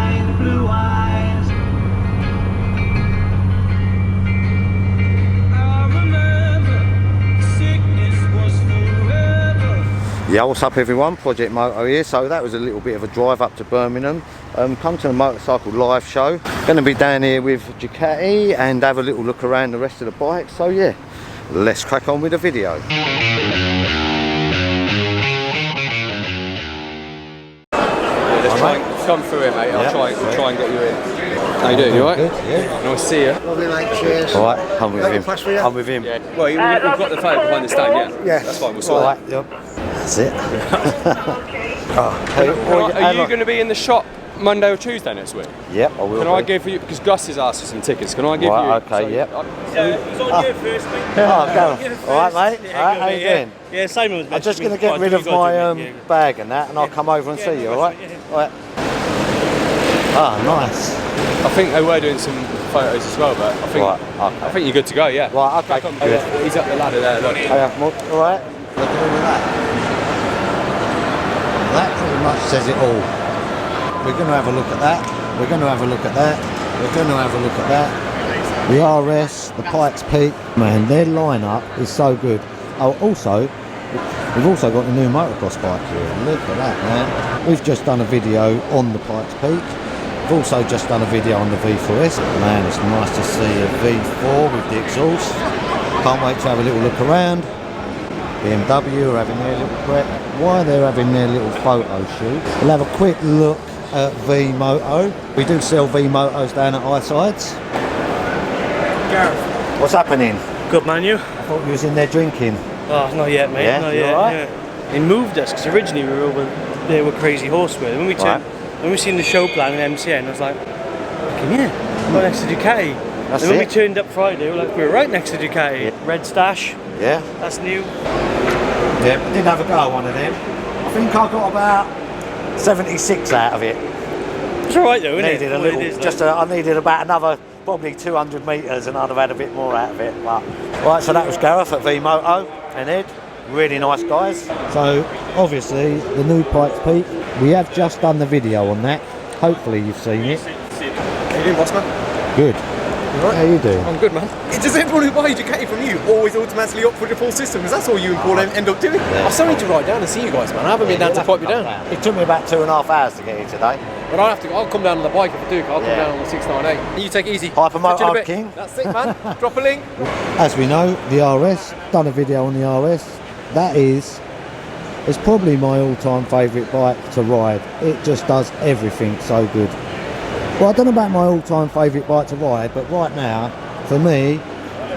kind blue eyes. I remember sickness was forever. Yeah, what's up everyone, Project Moto here. So that was a little bit of a drive up to Birmingham. Come to the motorcycle live show. Going to be down here with Ducati and have a little look around the rest of the bikes. So yeah, let's crack on with the video. Come through here, mate. I'll try and get you in. How you doing? You alright? Yeah. Nice to see you. Lovely, mate. Cheers. Alright, I'm with him. I'm with him. Yeah. Well, we've got the phone behind the stand, yeah? Yeah. That's fine, we'll sort that. Yep. That's it. Are you going to be in the shop Monday or Tuesday next week? Yep, I will. Can I give you, because Gus has asked for some tickets, can I give you? Okay, yep. It was on you first, mate. Oh, alright mate, alright, how you doing? Yeah, same as I'm just going to get rid of my bag and that, and I'll come over and see you, alright? Alright. Ah, nice. I think they were doing some photos as well, but I think you're good to go, yeah. Right, okay. Good. He's up the ladder there, look. Alright. Look at all of that. That pretty much says it all. We're going to have a look at that. We're going to have a look at that. We're going to have a look at that. The RS, the Pikes Peak, man, their lineup is so good. Oh, also, we've also got the new motocross bike here. Look at that, man. We've just done a video on the Pikes Peak. We've also just done a video on the V4S. Man, it's nice to see a V4 with the exhaust. Can't wait to have a little look around. BMW are having their little prep. While they're having their little photo shoot, we'll have a quick look at V-Moto. We do sell V-Motos down at Hyside's. Gareth. What's happening? Good man, you? I thought you was in there drinking. Oh, not yet, mate. Yeah? Not You yet. all right? Yeah. They moved us because originally we were over there with Crazy Horsewheel. When we turned, when we seen the show plan in MCN, I was like, fucking yeah, right next to Ducati. That's and when it. we turned up Friday, we were right next to Ducati. Yeah. Red Stash. Yeah? That's new. Yeah, I did have a go at one of them. I think I got about 76 out of it. It's alright though, isn't Needed it? a little, I needed about another probably 200 metres and I'd have had a bit more out of it. But right, so that was Gareth at V-Moto and Ed, really nice guys. So obviously the new Pikes Peak, we have just done the video on that. Hopefully you've seen it. How you doing, boss man? Good. Right. How you doing? I'm good, man. Does everyone who buys Ducati from you always automatically opt for the full system? Because that's all you and Paul end up doing. I still need to ride down and see you guys, man. I haven't been down to pipe you down. It took me about 2.5 hours to get here today. But I'll come down on the bike if I do. I'll come down on the 698. You take it easy. Hyper Catch you in a Moto bit. King. That's it, man. Drop a link. As we know, the RS, done a video on the RS. That is, it's probably my all-time favourite bike to ride. It just does everything so good. Well, I don't know about my all-time favourite bike to ride, but right now, for me,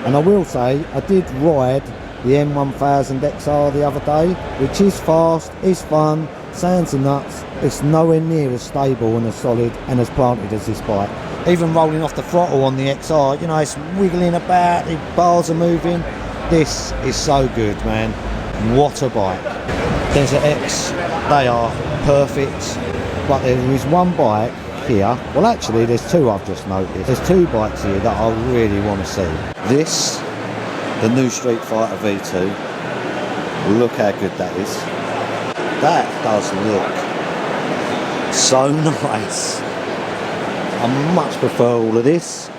and I will say, I did ride the M1000 XR the other day, which is fast, is fun, sounds nuts. It's nowhere near as stable and as solid and as planted as this bike. Even rolling off the throttle on the XR, you know, it's wiggling about, the bars are moving. This is so good, man. What a bike. Desert X, they are perfect, but there is one bike here, well actually there's two I've just noticed. There's two bikes here that I really want to see. This, the new Streetfighter V2, look how good that is. That does look so nice. I much prefer all of this.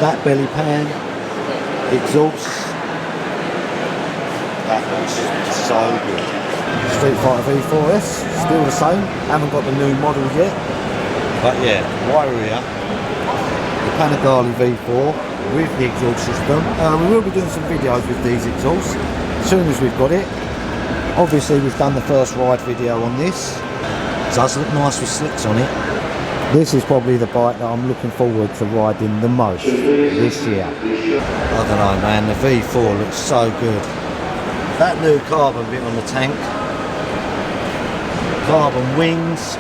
That belly pan, exhaust, that looks so good. Streetfighter V4S, still the same, haven't got the new model yet. But yeah, while we're here, the Panigale V4 with the exhaust system. We will be doing some videos with these exhausts as soon as we've got it. Obviously we've done the first ride video on this. It does look nice with slicks on it. This is probably the bike that I'm looking forward to riding the most this year. I don't know, man, the V4 looks so good. That new carbon bit on the tank, carbon wings.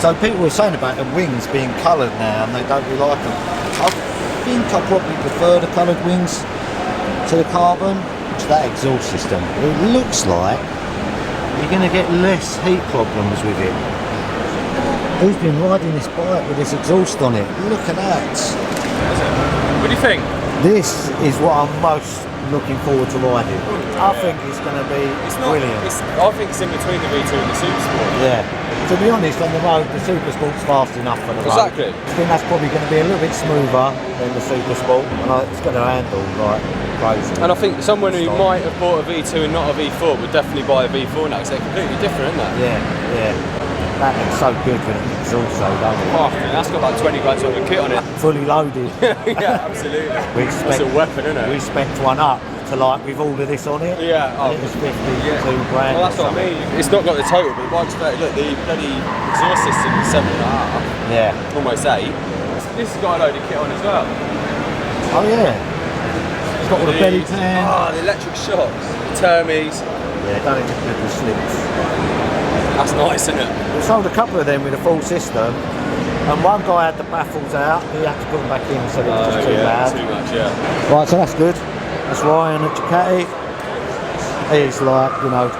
So people were saying about the wings being coloured now and they don't really like them. I think I probably prefer the coloured wings to the carbon, to that exhaust system. It looks like you're going to get less heat problems with it. Who's been riding this bike with this exhaust on it? Look at that. What do you think? This is what I'm most looking forward to riding. I think it's going to be brilliant. I think it's in between the V2 and the Super Sport. Yeah. To be honest, on the road, the Super Sport's fast enough for the road. Exactly. I think that's probably going to be a little bit smoother than the Super Sport, and it's going to handle like crazy. And I think someone who might have bought a V2 and not a V4 would definitely buy a V4 now, because they're completely different, isn't they? Yeah. That looks so good with an exhaust though, doesn't it? Oh, man, that's got like 20 grand's worth of kit on it. Fully loaded. Yeah, absolutely. That's a weapon, isn't it? We spec one up to like with all of this on it. Yeah. And it was 52 grand. Well, that's what I mean. It's not got the total, but the bike's better. Look, the bloody exhaust system is 7.5. Yeah. Almost 8. This has got a load of kit on as well. Oh yeah. It's got all the belly pan. Oh, the electric shocks, the termies. Yeah, done it with the slips. That's nice, isn't it? We sold a couple of them with a full system, and one guy had the baffles out. He had to put them back in, so they were just too loud. Too much, yeah. Right, so that's good. That's Ryan at Ducati. He's like, you know,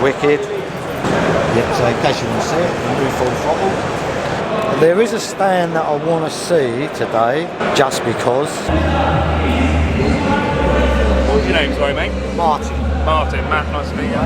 wicked. Yep, so in case you want to see it, the new full throttle. There is a stand that I want to see today, just because. What's your name, sorry, mate? Martin. Martin, Matt, nice to meet you.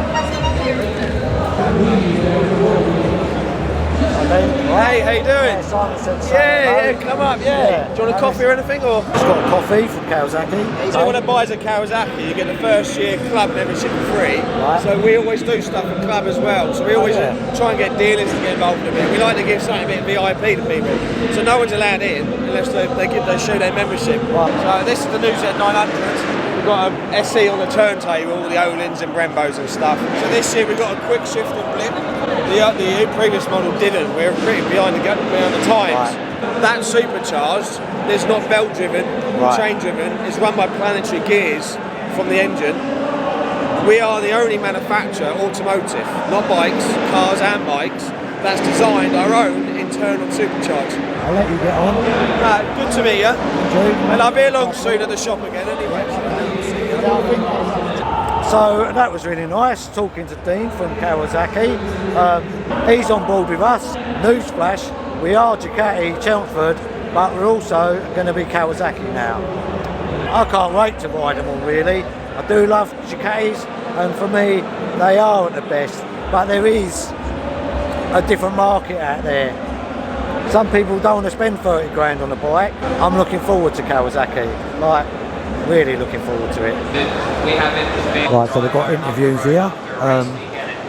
Hey, how you doing? Simon said so. Yeah, come up, yeah. Do you want a coffee or anything? Or He's got a coffee from Kawasaki. so anyone that buys a Kawasaki, you get the first year club membership for free. Right. So we always do stuff for club as well. So we always try and get dealers to get involved in it. We like to give something a bit VIP to people. So no one's allowed in unless they show their membership. Right. So this is the new Z900. We've got a SE on the turntable, all the Olins and Brembos and stuff. So this year we've got a quick shift and blip. The previous model didn't. We're pretty behind the times. Right. That's supercharged. It's not belt driven, Right. chain driven. It's run by planetary gears from the engine. We are the only manufacturer, automotive, not bikes, cars and bikes, that's designed our own internal supercharger. I'll let you get on. Good to meet you. Thank And I'll be along soon at the shop again anyway. So that was really nice, talking to Dean from Kawasaki. He's on board with us. Newsflash, we are Ducati Chelmsford, but we're also going to be Kawasaki now. I can't wait to ride them all really. I do love Ducatis, and for me they are at the best, but there is a different market out there. Some people don't want to spend 30 grand on a bike. I'm looking forward to Kawasaki, like really looking forward to it. Right, so we've got interviews here.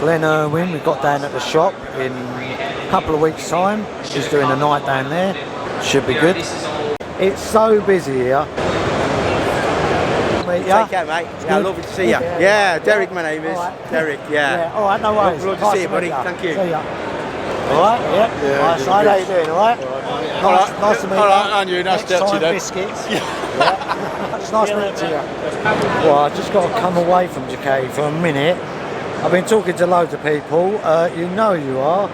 Glenn Irwin, we've got down at the shop in a couple of weeks' time. He's doing a night down there. Should be good. It's so busy here. Take care, mate. Yeah, lovely to see you. Yeah, Derek, my name is. Right. Derek, yeah. All right, no worries. Lovely to Nice see you, meet buddy. ya. Thank you. See ya. All right, yeah. Nice, how you doing, all right? Nice to meet you. All right, and you, nice to Next meet you time, then. Biscuits. Yeah. It's nice meeting you. Well, I just got to come away from Ducati for a minute. I've been talking to loads of people. You know you are.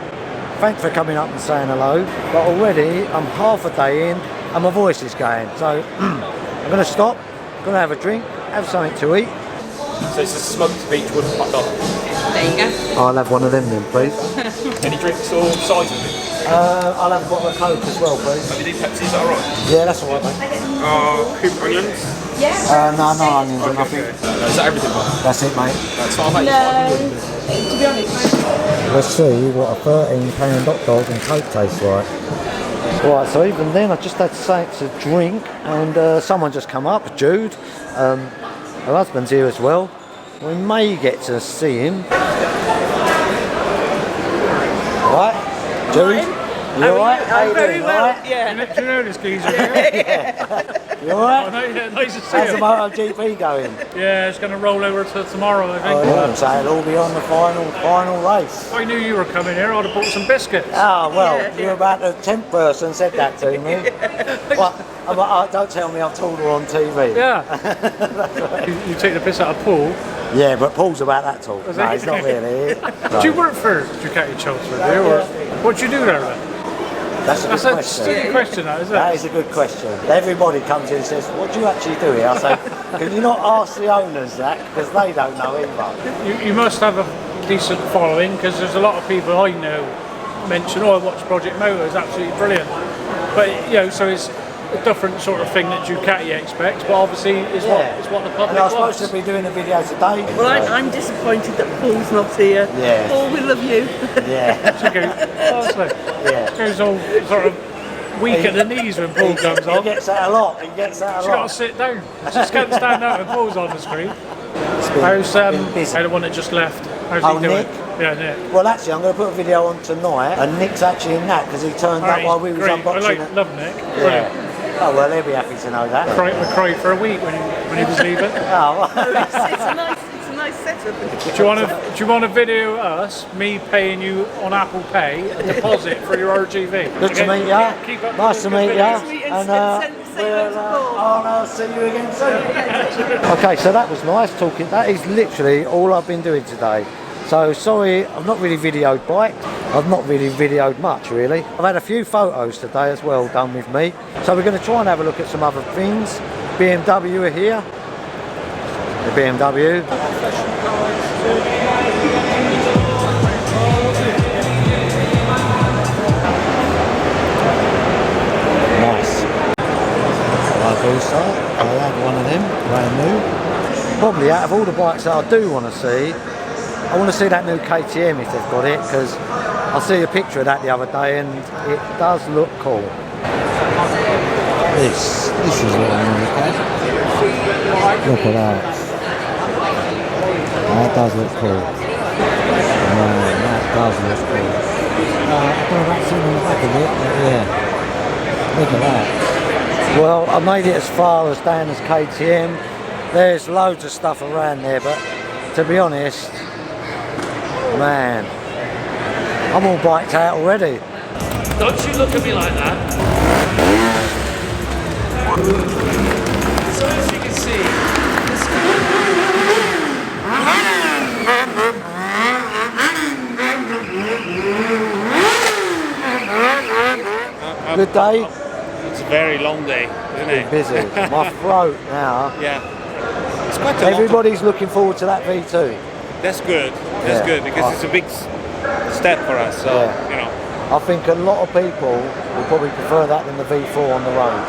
Thanks for coming up and saying hello. But already, I'm half a day in and my voice is going. So I'm going to stop, going to have a drink, have something to eat. So it's a smoked beechwood hot dog. There you go. I'll have one of them then, please. Any drinks or sides with it? I'll have a bottle of Coke as well, please. Have you do Pepsi, is that alright? Yeah, that's all right, mate. Coop onions? No onions or nothing. Is that everything, mate? That's it, mate. That's fine, mate. No, to be honest, Let's see what a £13 hot dog and Coke tastes like. Right, so even then I just had something to drink, and someone just come up, Jude. Her husband's here as well. We may get to see him. Alright, Jude? You alright? I'm very well, yeah. Do you know this geezer? You alright? Nice to see How's the you. MotoGP going? Yeah, it's going to roll over to tomorrow, I think. Oh yeah, so it'll all be on the final race. I knew you were coming here. I'd have bought some biscuits. Ah, well, you're about the 10th person said that to me. Well, don't tell me I've told her on TV. Yeah. you take the piss out of Paul. Yeah, but Paul's about that tall. Is No, he? he's not really. Do you work for Ducati Chelmsford, do you? Or what do you do there then? That's a good That's a question. stupid question, that, isn't it? That is a good question. Everybody comes in and says, what do you actually do here? I say, can you not ask the owners that? Because they don't know either. You must have a decent following, because there's a lot of people I know mention, oh, I watch Project Moto, it's absolutely brilliant. But, you know, so it's a different sort of thing that Ducati expects, but obviously it's what the public And I was wants. supposed to be doing a video today. Well, I'm disappointed that Paul's not here. Yeah. Paul, we love you. Yeah. So honestly, Yeah. goes all sort of weak at the knees when Paul comes He on. gets that a lot. He gets that a She's got lot. to sit down. She can't stand up when Paul's on the screen. How's been busy. the one that just left? How's Oh, he doing? Nick? Yeah, Nick. Well, actually, I'm going to put a video on tonight, and Nick's actually in that because he turned up while we was Great. I unboxing it. love Nick. Yeah. Oh well, they'll be happy to know that. I cried for a week when he was leaving. Oh, It's a nice setup. Do you want to video us, me paying you on Apple Pay, a deposit for your RGV? good to meet you. Keep up Nice the to good meet you. videos. And say hello to Paul. I'll see you again soon. Okay, so that was nice talking. That is literally all I've been doing today. So sorry, I've not really videoed bikes. I've not really videoed much really. I've had a few photos today as well done with me. So we're going to try and have a look at some other things. BMW are here. The BMW. Nice. I had one of them, brand new. Probably out of all the bikes that I do want to see, I want to see that new KTM if they've got it, because I see a picture of that the other day and it does look cool. This is what I'm going to look at. Look at that. That does look cool. Man, that does look cool. I don't know about seeing on the back of it, but yeah. Look at that. Well, I made it as far as down as KTM. There's loads of stuff around there, but to be honest, man, I'm all biked out already. Don't you look at me like that. So as you can see, Good day. It's a very long day, isn't it? Busy. My throat now. Yeah. It's quite a lot. Everybody's looking forward to that V2. That's good. That's Yeah. good because it's a big step for us. So Yeah. you know. I think a lot of people will probably prefer that than the V4 on the road.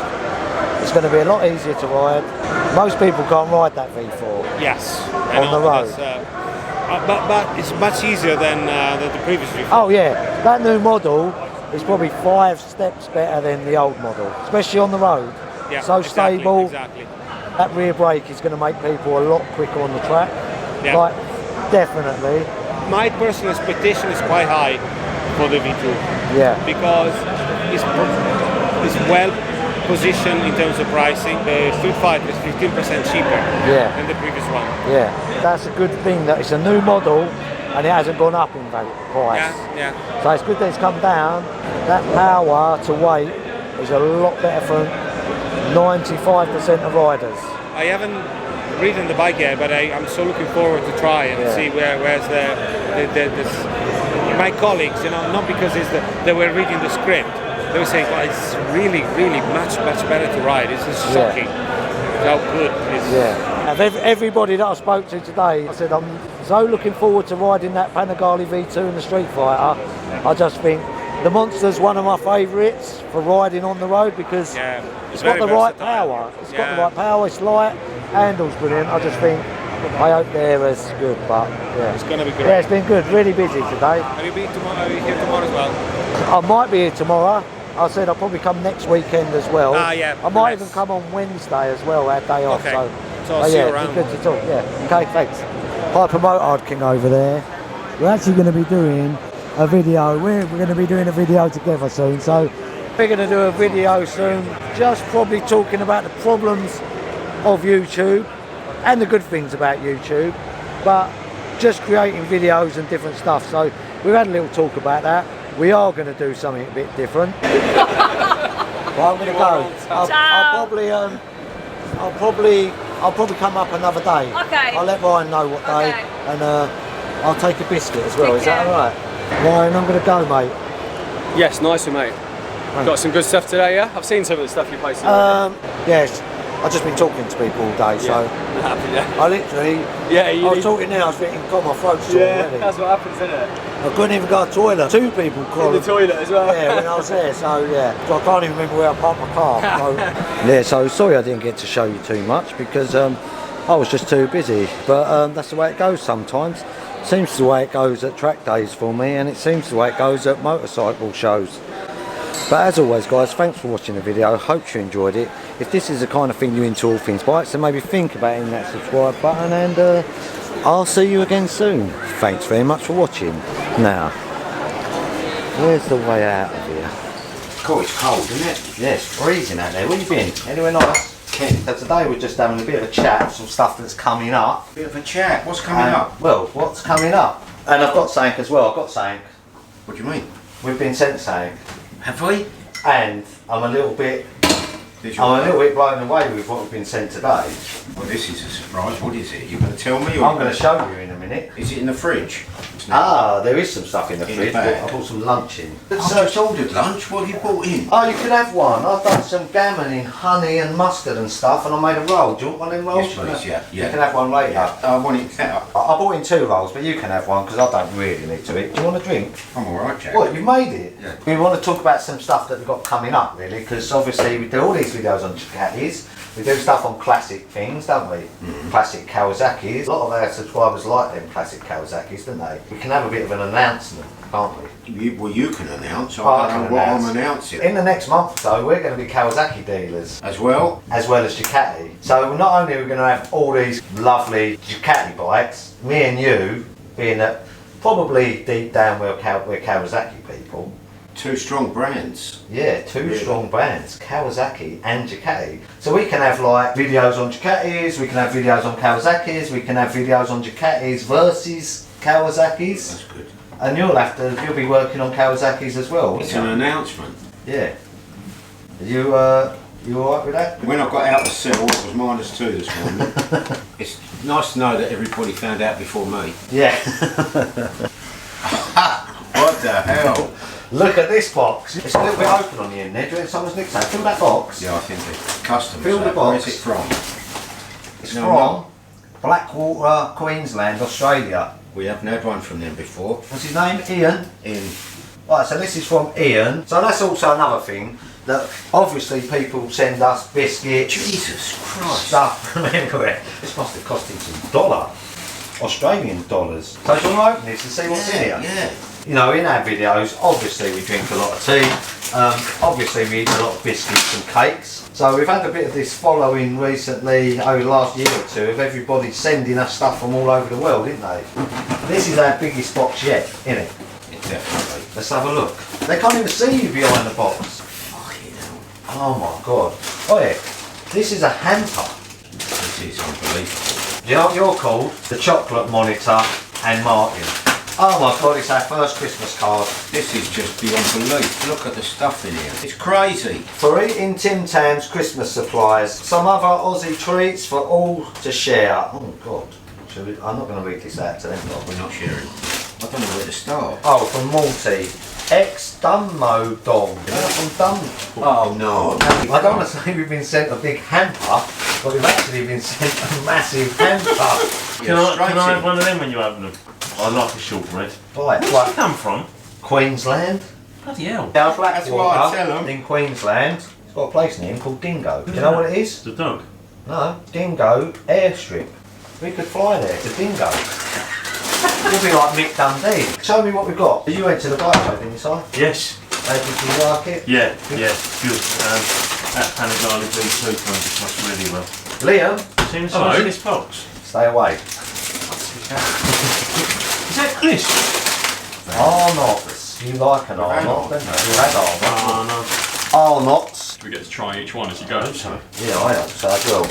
It's going to be a lot easier to ride. Most people can't ride that V4. Yes. On the road. But it's much easier than the previous V4. Oh yeah, that new model is probably 5 steps better than the old model, especially on the road. Yeah, So exactly, stable. Exactly. That rear brake is going to make people a lot quicker on the track. Yeah. Like, definitely. My personal expectation is quite high for the V2 Yeah. because it's well positioned in terms of pricing. The Streetfighter is 15% cheaper Yeah. than the previous one. Yeah. That's a good thing that it's a new model and it hasn't gone up in price. Yeah. So it's good that it's come down. That power to weight is a lot better for 95% of riders. I haven't ridden the bike yet, but I'm so looking forward to try and see where's my colleagues, you know, not because they were reading the script. They were saying, well, it's really much better to ride. It's just shocking how good it is. Yeah. Of everybody that I spoke to today, I said I'm so looking forward to riding that Panigale V2 and the Streetfighter. I just think the Monster's one of my favourites for riding on the road because it's got the right power. It's got the right power, it's light, handles brilliant. I just think, I hope they're as good, but yeah. It's going to be great. Yeah, it's been good, really busy today. Are you here tomorrow as well? I might be here tomorrow. I said I'll probably come next weekend as well. Yeah. I might even come on Wednesday as well, our day off. Okay. So I'll see you it'd around. be good to talk. Yeah. Okay, thanks. Hyper Motard King over there. We're actually going to be doing a video. We're going to be doing a video together soon. So we're going to do a video soon, just probably talking about the problems of YouTube and the good things about YouTube, but just creating videos and different stuff. So we've had a little talk about that. We are going to do something a bit different. Well, I'm going to go. I'll probably come up another day. Okay. I'll let Ryan know what day, Okay. and I'll take a biscuit as well. Take Is that care. all right? Ryan, I'm going to go, mate. Yes, nice one, mate. Got some good stuff today, yeah? I've seen some of the stuff you posted. Yes. I've just been talking to people all day, so yeah. I literally. Yeah, I was talking now. I was thinking, God, my throat's sore already. That's what happens, isn't it? I couldn't even go to the toilet. 2 people called. In the toilet as well. Yeah, when I was there, so yeah. So I can't even remember where I parked my car. So. Yeah, so sorry I didn't get to show you too much because I was just too busy. But that's the way it goes sometimes. Seems the way it goes at track days for me, and it seems the way it goes at motorcycle shows. But as always guys, thanks for watching the video. I hope you enjoyed it. If this is the kind of thing you're into, all things bikes, then maybe think about hitting that subscribe button, and I'll see you again soon. Thanks very much for watching. Now, where's the way out of here? Cool, it's cold, isn't it? Yeah, it's freezing out there. Where you been? Anywhere nice? So today we're just having a bit of a chat, some stuff that's coming up. Bit of a chat. What's coming up? Well, what's coming up? And I've got something as well. I've got something. What do you mean? We've been sent something. Have we? And I'm a little bit blown away with what we've been sent today. Well, this is a surprise. What is it? You're going to tell me? Or I'm going to show you in a minute. Is it in the fridge? Ah, there is some stuff in the In fridge. the bag. I bought some lunch in. I've just ordered lunch. What have you bought in? Oh, you could have one. I've done some gammon in honey and mustard and stuff, and I made a roll. Do you want one of them rolls? Yes, please, yeah. You can have one later. I want it cut up. I bought in 2 rolls, but you can have one because I don't really need to eat. Do you want a drink? I'm alright, Jack. What, you've made it? Yeah. We want to talk about some stuff that we've got coming up, really, because obviously we do all these videos on Ducatis. We do stuff on classic things, don't we? Classic Kawasaki's. A lot of our subscribers like them classic Kawasaki's, don't they? We can have a bit of an announcement, can't we? Well, you can announce. I I don't can know what announce. I'm announcing. In the next month, though, we're going to be Kawasaki dealers. As well? As well as Ducati. So not only are we going to have all these lovely Ducati bikes, me and you being that probably deep down we're Kawasaki people. 2 strong brands. Yeah, 2 strong brands, Kawasaki and Ducati. So we can have like videos on Ducatis, we can have videos on Kawasaki's, we can have videos on Ducatis versus Kawasaki's. That's good. And you'll be working on Kawasaki's as well. It's an announcement. Yeah. You alright with that? When I got out of the cell, it was -2 this morning. It's nice to know that everybody found out before me. Yeah. What the hell? Look at this box. It's a little bit open on the end there. Do you think someone's nicked that? Fill that box. Yeah, I think the customs. Fill the Where box. is it from? It's No, from no. Blackwater, Queensland, Australia. We haven't had one from them before. What's his name? Ian? Right, so this is from Ian. So that's also another thing, that obviously people send us Biscuit, Jesus Christ, stuff from everywhere. This must have cost him some Australian dollars. So do you want to open this and see what's in here? Yeah. You know, in our videos, obviously we drink a lot of tea, obviously we eat a lot of biscuits and cakes. So we've had a bit of this following recently, over the last year or 2, of everybody sending us stuff from all over the world, isn't they? This is our biggest box yet, isn't it? Definitely. Let's have a look. They can't even see you behind the box. Fucking hell. Oh my god. Oh yeah, this is a hamper. This is unbelievable. Do you know what you're called? The Chocolate Monitor and Martin. Oh my god, it's our first Christmas card. This is just beyond belief. Look at the stuff in here. It's crazy. For eating Tim Tam's Christmas supplies, some other Aussie treats for all to share. Oh god. I'm not going to read this out to them. We're not sharing. I don't know where to start. Oh, from Malty. Ex-Dummo Dom. From Dum. Oh no. I don't want to say we've been sent a big hamper, but we've actually been sent a massive hamper. Can I have one of them when you open them? I like a shortbread. Right, Where's it come from? Queensland. Bloody hell. Down That's what I tell Blackwater them. in Queensland. It's got a place name called Dingo. Do you know what it is? The dog. No, Dingo Airstrip. We could fly there to Dingo. We'll be like Mick Dundee. Show me what we've got. You went to the bike show, didn't you, Si? Yes. Did you like it? Yeah, good. That Panigale V2 comes across really well. Liam, See the size of this box? stay away. Is that crisp? Arnott's. You like an Arnott, don't you? You had Arnott. Oh no. Arnott's. We get to try each one as you go. Sorry. Yeah, I hope so as well.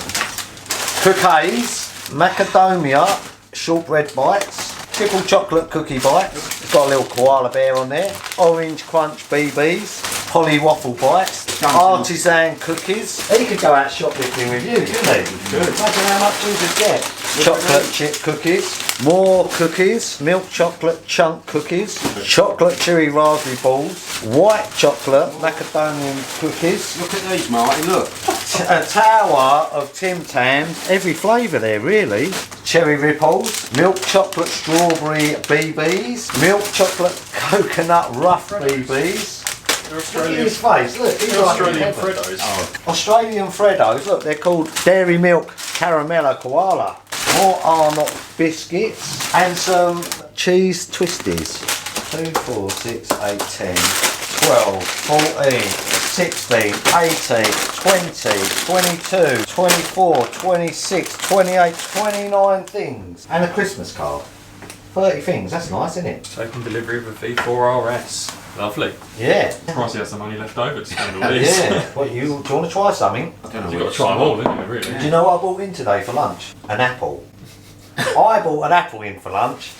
Cookies, macadamia, shortbread bites, triple chocolate cookie bites. It's got a little koala bear on there. Orange crunch BBs, Polly waffle bites, artisan cookies. He could go out shoplifting with you, couldn't he? Imagine how much you could get. Chocolate chip cookies, more cookies, milk chocolate chunk cookies, chocolate cherry raspberry balls, white chocolate macadamian cookies. Look at these, Martin, look. A tower of Tim Tams, every flavour there really. cherry ripples, milk chocolate strawberry BBs, milk chocolate coconut rough BBs. Look at his face, look, he's Australian Freddos. Oh. Australian Freddos, look, they're called Dairy Milk Caramella Koala. More Arnott biscuits and some cheese twisties. 2, 4, 6, 8, 10, 12, 14, 16, 18, 20, 22, 24, 26, 28, 29 things. And a Christmas card. 30 things, that's nice, isn't it? Taking delivery of a V4 RS. Lovely. Yeah. Surprised he has some money left over to spend all these. Yeah. What, do you want to try something? I don't know. You've got to try them all, haven't you, really? Do you know what I bought in today for lunch? An apple. I bought an apple in for lunch,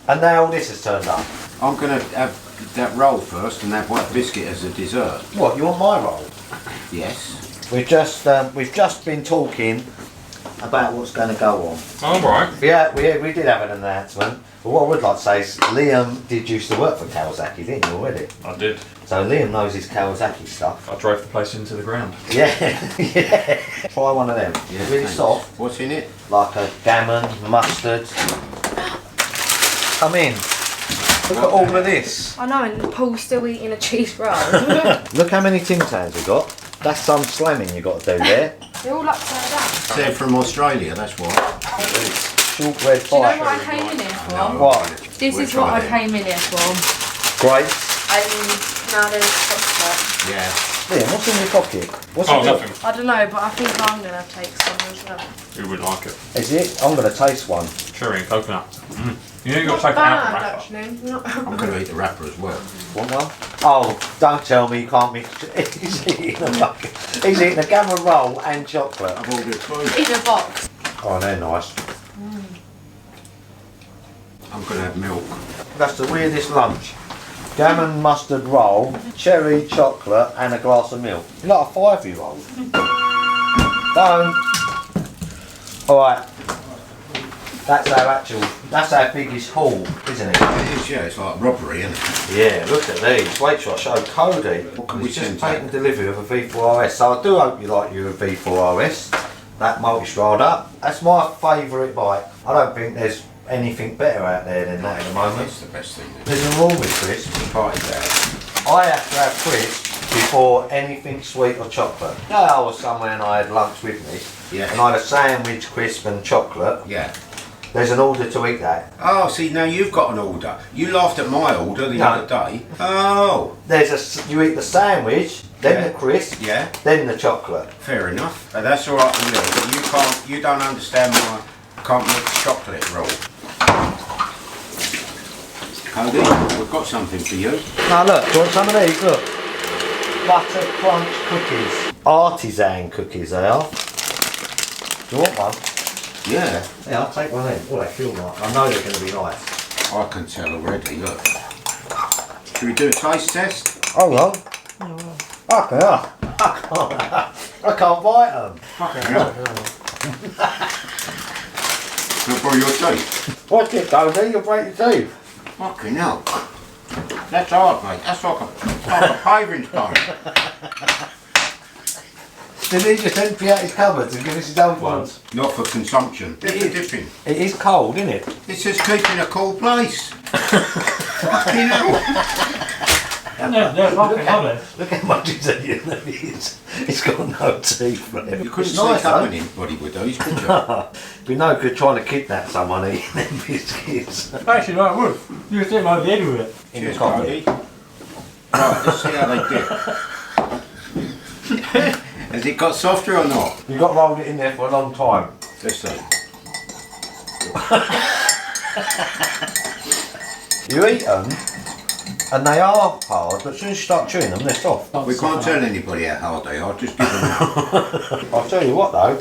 and now this has turned up. I'm going to have that roll first and have white biscuit as a dessert. What, you want my roll? Yes. We've just been talking about what's going to go on. Oh, right. Yeah, we did have an announcement. But what I would like to say is Liam did used to work for Kawasaki, didn't you already? I did. So Liam knows his Kawasaki stuff. I drove the place into the ground. Yeah, yeah. Try one of them. Yeah, really thanks. soft. What's in it? Like a gammon, mustard. Come in. Look at all of this. I know, and Paul's still eating a cheese roll. Look how many Tim Tams we got. That's some slamming you got to do there. They're all upside down. They're from Australia, that's why. Short red Do you know fire. what I came in here for? What? This We'll is what I try them. came in here for. Grapes. And now there's chocolate. Yeah. Liam, what's in your pocket? What's Oh, in your- nothing. I don't know, but I think I'm going to take some as well. Who would like it? Is it? I'm going to taste one. Cherry and coconut. You know you've got to Not take it out the bad, wrapper. actually. Not I'm going to eat the wrapper as well. Want one? Oh, don't tell me you can't mix. He's eating a bucket. He's eating a gammon roll and chocolate. I've ordered two. in a box. Oh, they're nice. I'm going to have milk. That's the weirdest lunch. Gammon mustard roll, cherry chocolate, and a glass of milk. You're like a 5-year-old. Don't. Alright. That's our biggest haul, isn't it? It is, yeah, it's like robbery, isn't it? Yeah, look at these. Wait till I show Cody. can we He's just send taken back? delivery of a V4 RS. So I do hope you like your V4 RS. That multi-strada. That's my favourite bike. I don't think there's anything better out there than that at the moment. That's the best thing. There's a rule with crisps. Party bag. I have to have crisps before anything sweet or chocolate. You know, I was somewhere and I had lunch with me. Yeah. And I had a sandwich, crisp and chocolate. Yeah. There's an order to eat that. Oh, see, now you've got an order. You laughed at my order the other day. Oh. You eat the sandwich, then the crisp, Yeah. then the chocolate. Fair enough. That's all right with me. But you don't understand my can't mix chocolate roll. Cody, we've got something for you. Now look, do you want some of these? Look. Butter crunch cookies. Artisan cookies they are. Do you want one? Yeah. Yeah, I'll take one in. Oh, they feel nice. I know they're going to be nice. I can tell already, look. Should we do a taste test? Hold on. Fucking hell. I can't bite them. Fucking hell. Can I borrow your teeth? Watch it, Cody, you'll break your teeth. Fucking hell. That's hard, mate. That's like a paving stone. Did he just empty out his cupboards and give us his own ones? Not for consumption. It's dipping. It is cold, isn't it? It says keep in a cool place. Fucking hell. Look how much he's eating. He's got no teeth left. You couldn't It's sneak nice, up though. on anybody with those, could you? Be no good trying to kidnap someone eating them biscuits. Actually, no, it would. You just hit my head with it. In the Cheers, coffee. Cody. Right, let's see how they dip. Has it got softer or not? You've got to hold it in there for a long time. Let's see. You eat them, and they are hard, but as soon as you start chewing them, they're soft. We can't tell anybody how hard they are, just give them out. I'll tell you what though,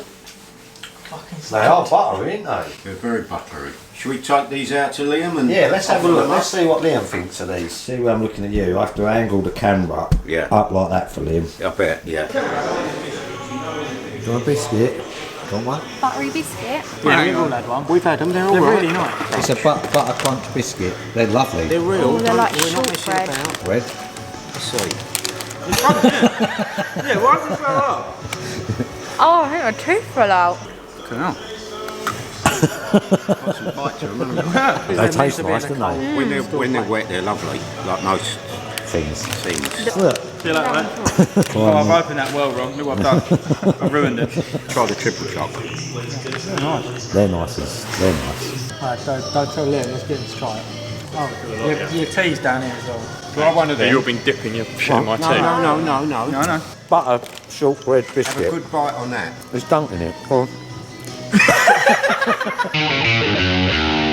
they are buttery, aren't they? They're very buttery. Should we take these out to Liam? And Yeah, let's have a offer look. them Let's up? see what Liam thinks of these. See where I'm looking at you. I have to angle the camera up like that for Liam. I bet, yeah. Do you want a biscuit? Want one? Buttery biscuit. Yeah, we've all had one. We've had them. They're all really nice. It's a butter crunch biscuit. They're lovely. They're real. Oh, they're like We're not messing shortbread. about. Red. Let's see. Yeah, why does it flow up? Oh, I think my tooth fell out. Got some bite to them. They taste nice, don't they? When they're wet, they're lovely, like most Things. Look. See you later, mate. Oh, I've opened that well wrong. Look what I've done. I've ruined it. Try the triple choc. They're nice. They're nice. Alright, don't tell Liam, let's get him to try it. Oh, your tea's down here as well. Do I want to do? You've been dipping your shit in my tea. No. Butter shortbread biscuit. Have a good bite on that. It's dunked in it. Go on.